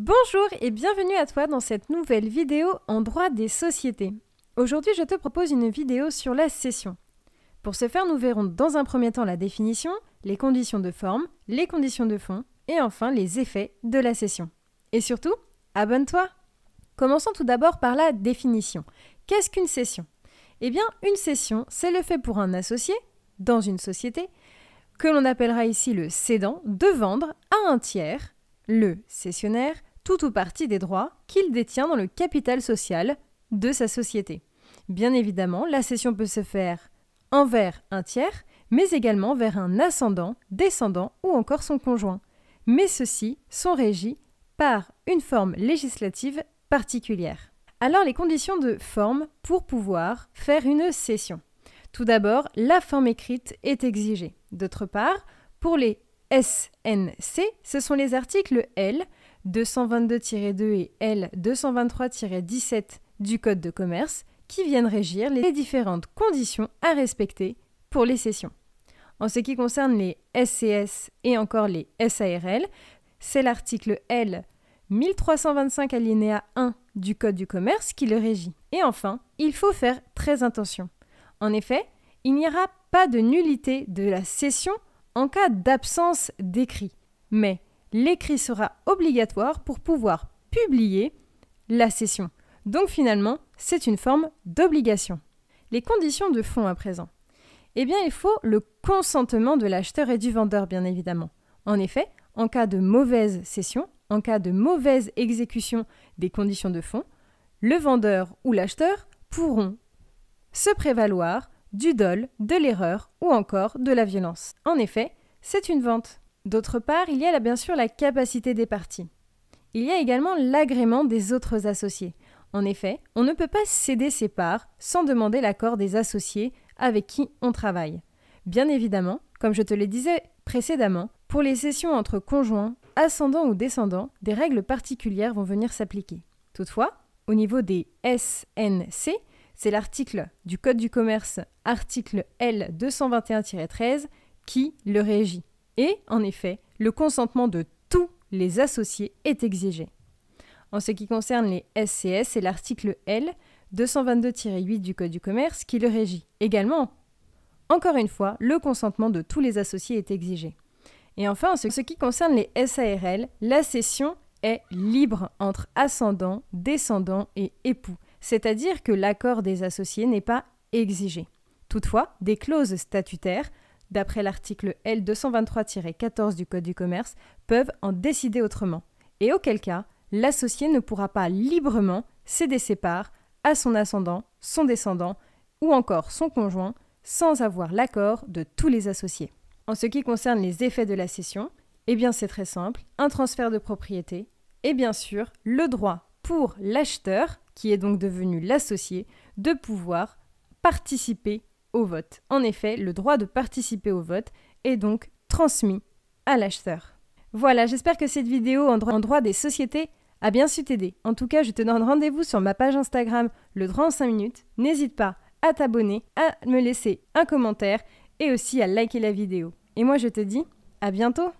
Bonjour et bienvenue à toi dans cette nouvelle vidéo en droit des sociétés. Aujourd'hui, je te propose une vidéo sur la cession. Pour ce faire, nous verrons dans un premier temps la définition, les conditions de forme, les conditions de fond et enfin les effets de la cession. Et surtout, abonne-toi! Commençons tout d'abord par la définition. Qu'est-ce qu'une cession? Eh bien, une cession, c'est le fait pour un associé, dans une société, que l'on appellera ici le cédant, de vendre à un tiers, le cessionnaire, tout ou partie des droits qu'il détient dans le capital social de sa société. Bien évidemment, la cession peut se faire envers un tiers, mais également vers un ascendant, descendant ou encore son conjoint. Mais ceux-ci sont régis par une forme législative particulière. Alors, les conditions de forme pour pouvoir faire une cession. Tout d'abord, la forme écrite est exigée. D'autre part, pour les SNC, ce sont les articles L 222-2 et L 223-17 du Code de commerce qui viennent régir les différentes conditions à respecter pour les cessions. En ce qui concerne les SCS et encore les SARL, c'est l'article L 1325 alinéa 1 du Code du commerce qui le régit. Et enfin, il faut faire très attention. En effet, il n'y aura pas de nullité de la cession en cas d'absence d'écrit, mais l'écrit sera obligatoire pour pouvoir publier la cession. Donc finalement, c'est une forme d'obligation. Les conditions de fond à présent. Eh bien, il faut le consentement de l'acheteur et du vendeur, bien évidemment. En effet, en cas de mauvaise cession, en cas de mauvaise exécution des conditions de fond, le vendeur ou l'acheteur pourront se prévaloir du dol, de l'erreur ou encore de la violence. En effet, c'est une vente. D'autre part, il y a bien sûr la capacité des parties. Il y a également l'agrément des autres associés. En effet, on ne peut pas céder ses parts sans demander l'accord des associés avec qui on travaille. Bien évidemment, comme je te le disais précédemment, pour les cessions entre conjoints, ascendants ou descendants, des règles particulières vont venir s'appliquer. Toutefois, au niveau des SNC, c'est l'article du Code du commerce, article L 221-13, qui le régit. Et, en effet, le consentement de tous les associés est exigé. En ce qui concerne les SCS, c'est l'article L 222-8 du Code du commerce qui le régit. Également, encore une fois, le consentement de tous les associés est exigé. Et enfin, en ce qui concerne les SARL, la cession est libre entre ascendants, descendants et époux. C'est-à-dire que l'accord des associés n'est pas exigé. Toutefois, des clauses statutaires, d'après l'article L 223-14 du Code du commerce, peuvent en décider autrement. Et auquel cas, l'associé ne pourra pas librement céder ses parts à son ascendant, son descendant ou encore son conjoint sans avoir l'accord de tous les associés. En ce qui concerne les effets de la cession, eh bien c'est très simple, un transfert de propriété et bien sûr le droit pour l'acheteur, qui est donc devenu l'associé, de pouvoir participer au vote. En effet, le droit de participer au vote est donc transmis à l'acheteur. Voilà, j'espère que cette vidéo en droit des sociétés a bien su t'aider. En tout cas, je te donne rendez-vous sur ma page Instagram, le droit en 5 minutes. N'hésite pas à t'abonner, à me laisser un commentaire et aussi à liker la vidéo. Et moi, je te dis à bientôt!